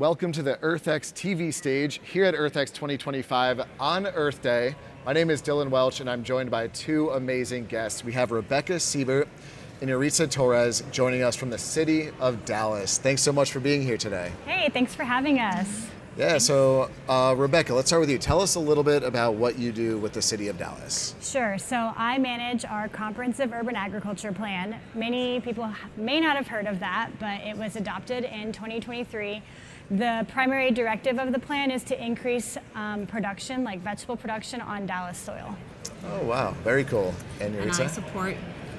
Welcome to the EarthX TV stage here at EarthX 2025 on Earth Day. My name is Dylan Welch and I'm joined by two amazing guests. We have Rabekha Siebert and Yaritza Torres joining us from the city of Dallas. Thanks so much for being here today. Hey, thanks for having us. Yeah, so Rabekha, let's start with you. Tell us a little bit about what you do with the city of Dallas. Sure, so I manage our comprehensive urban agriculture plan. Many people may not have heard of that, but it was adopted in 2023. The primary directive of the plan is to increase production, like vegetable production on Dallas soil. Oh wow, very cool. And Yaritza? And I support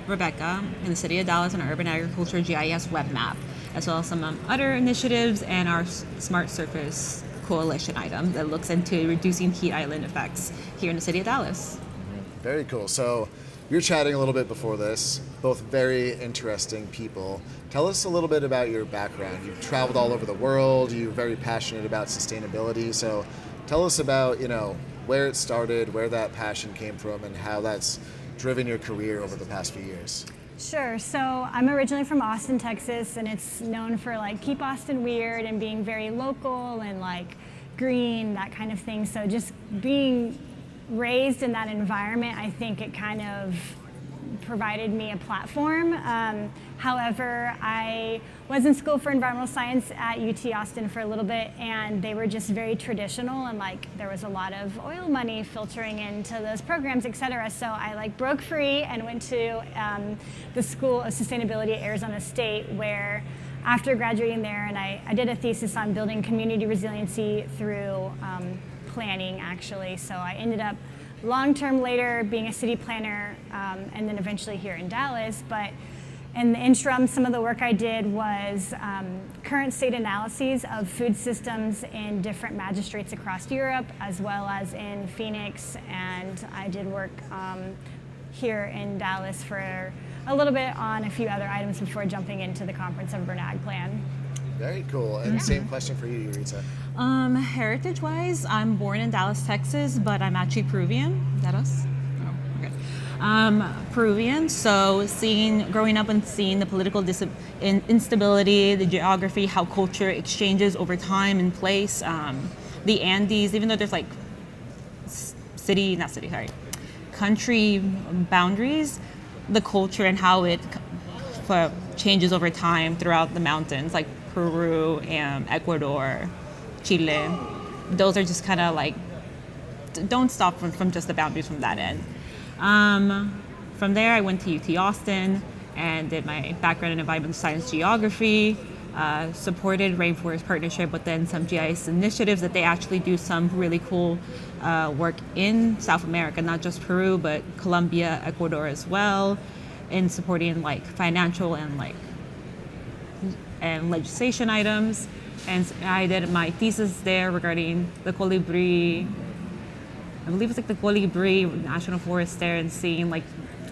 Rabekha in the city of Dallas on our urban agriculture GIS web map, as well as some other initiatives and our Smart Surface Coalition item that looks into reducing heat island effects here in the city of Dallas. Very cool. So we were chatting a little bit before this, both very interesting people. Tell us a little bit about your background. You've traveled all over the world, you're very passionate about sustainability. So tell us about, where it started, where that passion came from, and how that's driven your career over the past few years. Sure, so I'm originally from Austin, Texas, and it's known for keep Austin weird and being very local and green, that kind of thing. So just being raised in that environment, I think it kind of provided me a platform. However, I was in school for environmental science at UT Austin for a little bit, and they were just very traditional, and there was a lot of oil money filtering into those programs, et cetera. So I broke free and went to the School of Sustainability at Arizona State, where after graduating there, and I did a thesis on building community resiliency through planning, actually. So I ended up long-term later being a city planner, and then eventually here in Dallas. But in the interim, some of the work I did was current state analyses of food systems in different magistrates across Europe, as well as in Phoenix. And I did work here in Dallas for a little bit on a few other items before jumping into the Conference of Urban Ag Plan. Very cool. And same question for you, Yaritza. Heritage-wise, I'm born in Dallas, Texas, but I'm actually Peruvian. Is that us? Oh, okay. Peruvian, so growing up and seeing the political instability, the geography, how culture exchanges over time and place, the Andes, even though there's country boundaries, the culture and how it changes over time throughout the mountains, like Peru and Ecuador, Chile. Those are just kind of don't stop from just the boundaries from that end. From there, I went to UT Austin and did my background in environmental science geography, supported Rainforest Partnership, but then some GIS initiatives that they actually do some really cool work in South America, not just Peru, but Colombia, Ecuador as well, in supporting financial and legislation items. And I did my thesis there regarding the Colibri, I believe it's the Colibri National Forest there, and seeing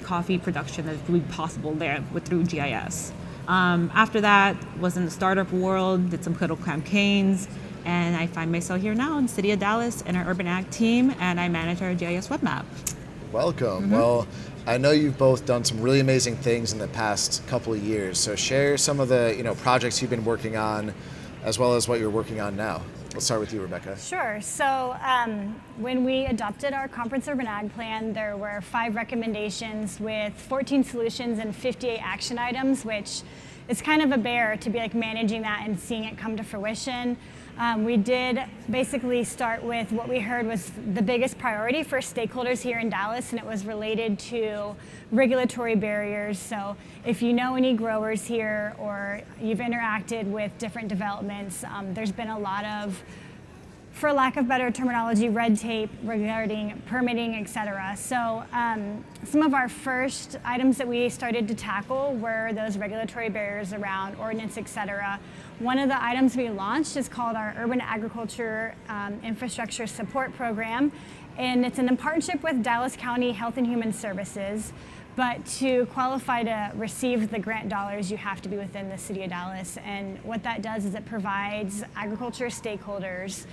coffee production that's really possible there through GIS. After that, was in the startup world, did some political campaigns, and I find myself here now in the city of Dallas in our urban ag team, and I manage our GIS web map. Welcome. Mm-hmm. Well, I know you've both done some really amazing things in the past couple of years. So share some of the projects you've been working on, as well as what you're working on now. Let's start with you, Rabekha. Sure. So when we adopted our Conference Urban Ag Plan, there were 5 recommendations with 14 solutions and 58 action items, which is kind of a bear to be managing that and seeing it come to fruition. We did basically start with what we heard was the biggest priority for stakeholders here in Dallas, and it was related to regulatory barriers. So if you know any growers here or you've interacted with different developments, there's been a lot of, for lack of better terminology, red tape regarding permitting, et cetera. So some of our first items that we started to tackle were those regulatory barriers around ordinance, et cetera. One of the items we launched is called our Urban Agriculture Infrastructure Support Program, and it's in partnership with Dallas County Health and Human Services. But to qualify to receive the grant dollars, you have to be within the city of Dallas. And what that does is it provides agriculture stakeholders,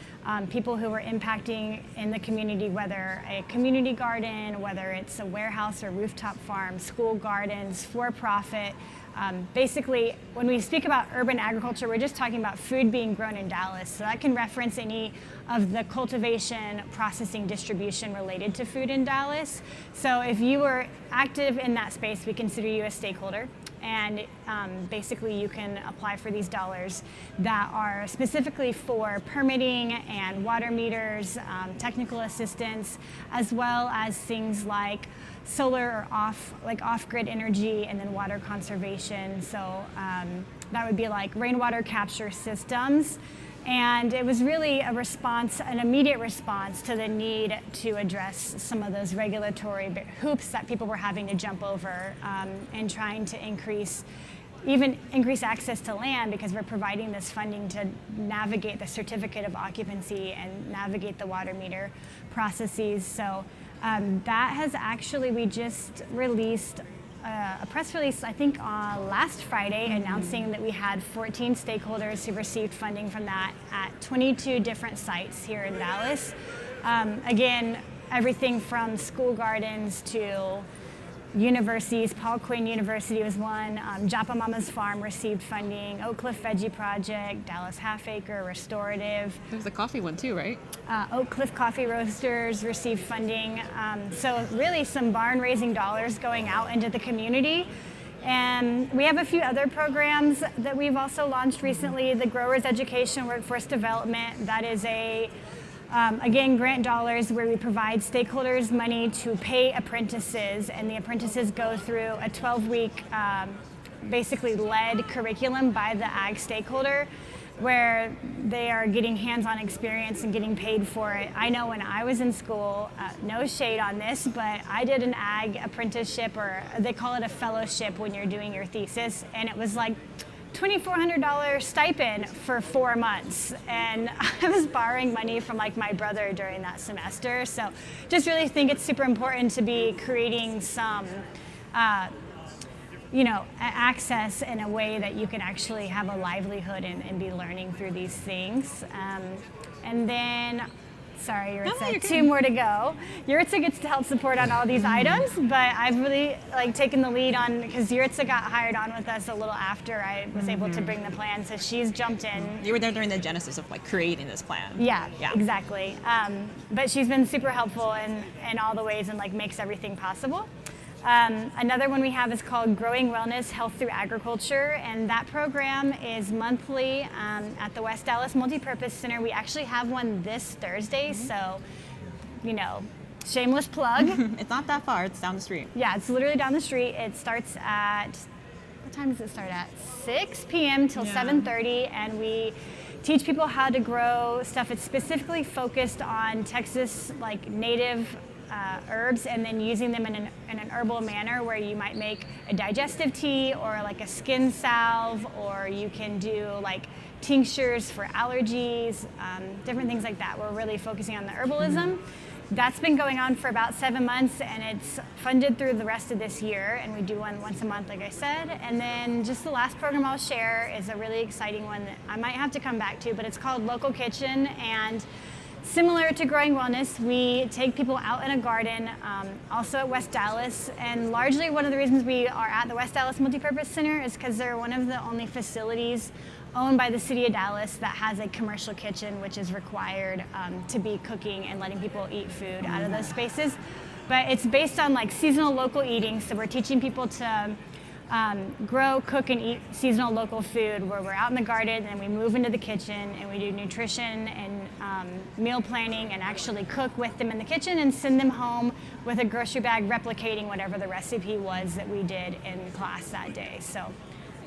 people who are impacting in the community, whether a community garden, whether it's a warehouse or rooftop farm, school gardens, for-profit, Basically, when we speak about urban agriculture, we're just talking about food being grown in Dallas. So that can reference any of the cultivation, processing, distribution related to food in Dallas. So if you were active in that space, we consider you a stakeholder. And basically you can apply for these dollars that are specifically for permitting and water meters, technical assistance, as well as things like solar or off-grid energy, and then water conservation. So that would be like rainwater capture systems. And it was really a response, an immediate response to the need to address some of those regulatory hoops that people were having to jump over, and trying to increase access to land, because we're providing this funding to navigate the certificate of occupancy and navigate the water meter processes. So that has actually, we just released a press release, I think last Friday, announcing that we had 14 stakeholders who received funding from that at 22 different sites here in Dallas. Again, everything from school gardens to universities. Paul Quinn University was one. Japa Mama's Farm received funding. Oak Cliff Veggie Project, Dallas Half Acre Restorative. There's a coffee one too, right? Oak Cliff Coffee Roasters received funding. So really some barn-raising dollars going out into the community. And we have a few other programs that we've also launched recently. The Growers Education Workforce Development, that is again, grant dollars where we provide stakeholders money to pay apprentices, and the apprentices go through a 12-week basically led curriculum by the ag stakeholder, where they are getting hands-on experience and getting paid for it. I know when I was in school, no shade on this, but I did an ag apprenticeship, or they call it a fellowship when you're doing your thesis, and it was like $2,400 stipend for 4 months, and I was borrowing money from like my brother during that semester. So just really think it's super important to be creating some access in a way that you can actually have a livelihood and be learning through these things. And then, sorry, Yaritza, 2 more to go. Yaritza gets to help support on all these items, but I've really taken the lead on, because Yaritza got hired on with us a little after I was able to bring the plan, so she's jumped in. You were there during the genesis of creating this plan. Yeah. Exactly. But she's been super helpful in all the ways, and makes everything possible. Another one we have is called Growing Wellness Health Through Agriculture, and that program is monthly at the West Dallas Multipurpose Center. We actually have one this Thursday, so, shameless plug. It's not that far, it's down the street. Yeah, it's literally down the street. It starts at, what time does it start at? 6 p.m. till 7:30, and we teach people how to grow stuff. It's specifically focused on Texas, native herbs, and then using them in an herbal manner, where you might make a digestive tea or a skin salve, or you can do tinctures for allergies, different things like that. We're really focusing on the herbalism. That's been going on for about 7 months, and it's funded through the rest of this year, and we do one once a month, like I said. And then just the last program I'll share is a really exciting one that I might have to come back to, but it's called Local Kitchen, and similar to Growing Wellness, we take people out in a garden, also at West Dallas, and largely one of the reasons we are at the West Dallas Multipurpose Center is because they're one of the only facilities owned by the city of Dallas that has a commercial kitchen, which is required to be cooking and letting people eat food out of those spaces. But it's based on seasonal local eating, so we're teaching people to grow, cook, and eat seasonal local food, where we're out in the garden and we move into the kitchen and we do nutrition and meal planning, and actually cook with them in the kitchen and send them home with a grocery bag replicating whatever the recipe was that we did in class that day. So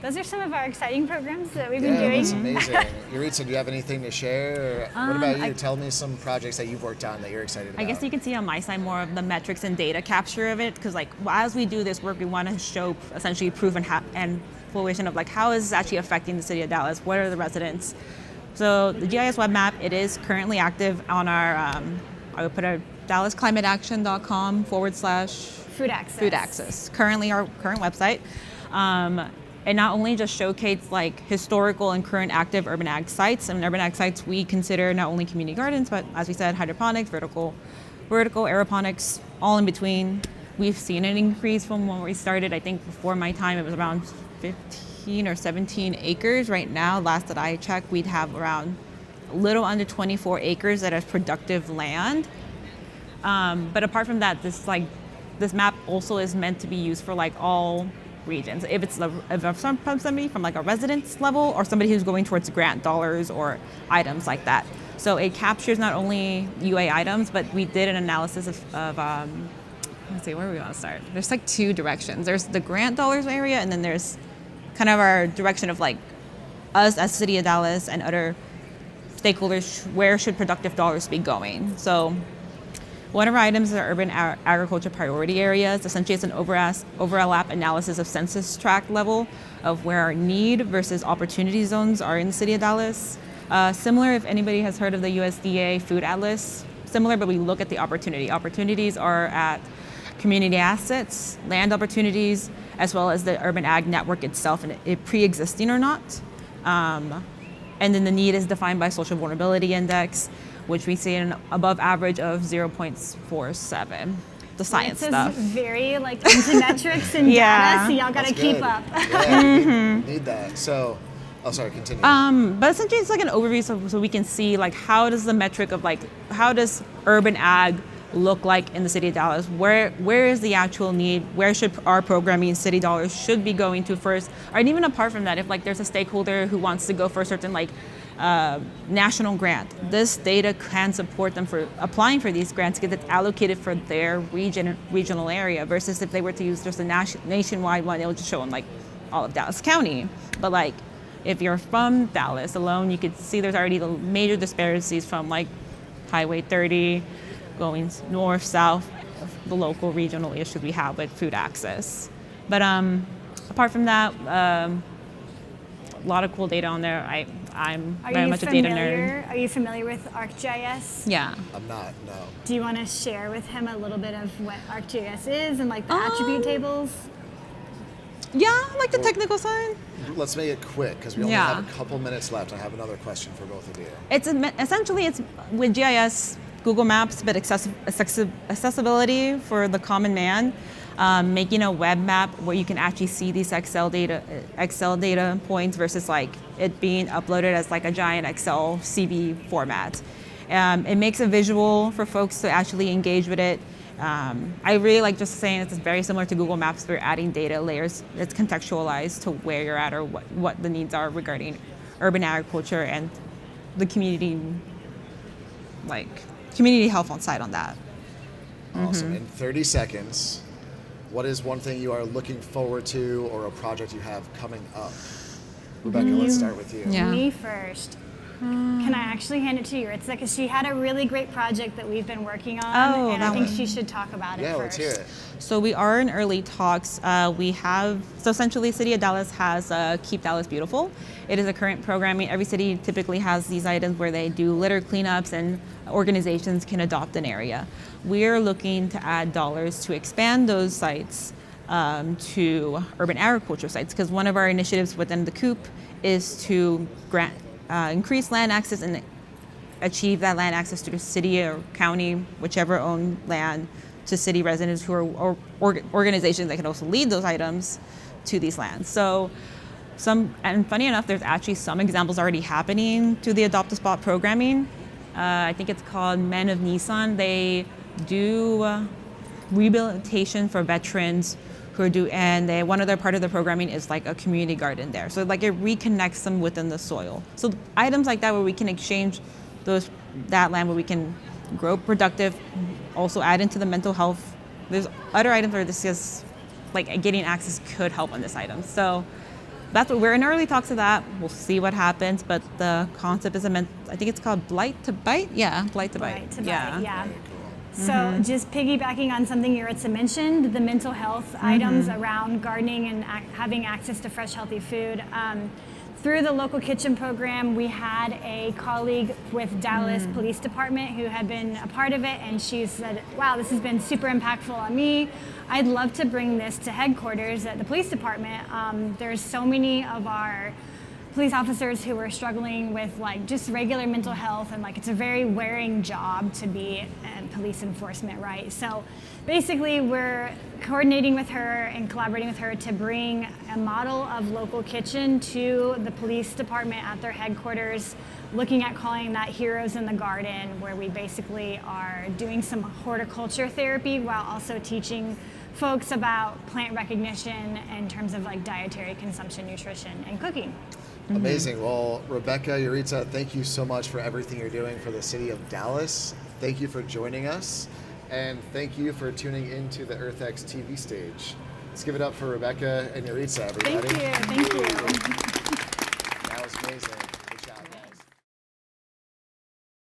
those are some of our exciting programs that we've been doing. That's amazing. Yaritza, do you have anything to share? Or what about you? Tell me some projects that you've worked on that you're excited about. I guess you can see on my side more of the metrics and data capture of it, because as we do this work, we want to show essentially proof and fruition of how is this actually affecting the city of Dallas. What are the residents? So the GIS web map, it is currently active on our, I would put our dallasclimateaction.com /food access. Currently our current website. It not only just showcased historical and current active urban ag sites. And urban ag sites we consider not only community gardens, but as we said, hydroponics, vertical aeroponics, all in between. We've seen an increase from when we started. I think before my time it was around 15 or 17 acres. Right now, last that I checked, we'd have around a little under 24 acres that is productive land. But apart from that, this map also is meant to be used for like all regions. If it's from somebody from like a residence level or somebody who's going towards grant dollars or items like that. So it captures not only UA items, but we did an analysis of let's see, where are we going to start? There's like two directions. There's the grant dollars area, and then there's kind of our direction of like us as City of Dallas and other stakeholders, where should productive dollars be going? So one of our items is our urban agriculture priority areas. Essentially, it's an overlap analysis of census tract level of where our need versus opportunity zones are in the City of Dallas. Similar, if anybody has heard of the USDA Food Atlas, similar, but we look at the opportunity. Opportunities are at community assets, land opportunities, as well as the urban ag network itself, and it pre-existing or not. And then the need is defined by social vulnerability index, which we see an above average of 0.47. The science stuff. It's very like into metrics and data, so y'all gotta keep up. Yeah, need that. So, oh, sorry, continue. But essentially it's like an overview so we can see like how does the metric of like, how does urban ag look like in the City of Dallas? Where is the actual need? Where should our programming city dollars should be going to first? Or even apart from that, if like there's a stakeholder who wants to go for a certain like national grant, this data can support them for applying for these grants because it's allocated for their regional area versus if they were to use just a nationwide one, it will just show in like all of Dallas County. But like if you're from Dallas alone, you could see there's already the major disparities from like Highway 30 going north, south, the local regional issues we have with food access. But apart from that, a lot of cool data on there. I'm very much a data nerd. Are you familiar with ArcGIS? Yeah. I'm not, no. Do you want to share with him a little bit of what ArcGIS is and like the attribute tables? Yeah, like the technical side. Let's make it quick because we only have a couple minutes left. I have another question for both of you. It's essentially it's with GIS, Google Maps, but accessibility for the common man, making a web map where you can actually see these Excel data points versus like it being uploaded as like a giant Excel CV format. It makes a visual for folks to actually engage with it. I really like just saying it's very similar to Google Maps. We're adding data layers. It's contextualized to where you're at or what the needs are regarding urban agriculture and the community, like community health on site on that. Awesome. In 30 seconds, what is one thing you are looking forward to or a project you have coming up? Rebecca, let's start with you. Yeah. Me first. Can I actually hand it to Yaritza? Because she had a really great project that we've been working on, and I think she should talk about it first. Yeah, let's hear it. So we are in early talks. So essentially City of Dallas has Keep Dallas Beautiful. It is a current programming. Every city typically has these items where they do litter cleanups and organizations can adopt an area. We're looking to add dollars to expand those sites to urban agriculture sites because one of our initiatives within the COOP is to increase land access and achieve that land access to the city or county, whichever own land, to city residents who are organizations that can also lead those items to these lands. So and funny enough, there's actually some examples already happening to the Adopt a Spot programming. I think it's called Men of Nissan. They do rehabilitation for veterans and one other part of the programming is like a community garden there. So like it reconnects them within the soil. So items like that where we can exchange that land where we can grow productive, also add into the mental health. There's other items where this is like getting access could help on this item. So that's what we're in early talks of that. We'll see what happens, but the concept is I think it's called Blight to Bite. Yeah, Blight to Bite. Blight to Bite, yeah. So just piggybacking on something Yaritza mentioned, the mental health items around gardening and having access to fresh, healthy food. Through the local kitchen program, we had a colleague with Dallas Police Department who had been a part of it, and she said, wow, this has been super impactful on me. I'd love to bring this to headquarters at the police department. There's so many of our police officers who were struggling with like just regular mental health, and like it's a very wearing job to be police enforcement, right? So basically we're coordinating with her and collaborating with her to bring a model of local kitchen to the police department at their headquarters, looking at calling that Heroes in the Garden, where we basically are doing some horticulture therapy while also teaching folks about plant recognition in terms of like dietary consumption, nutrition, and cooking. Amazing. Well, Rabekha, Yaritza, thank you so much for everything you're doing for the city of Dallas. Thank you for joining us, and thank you for tuning into the EarthX TV stage. Let's give it up for Rabekha and Yaritza, everybody. Thank you. That was amazing.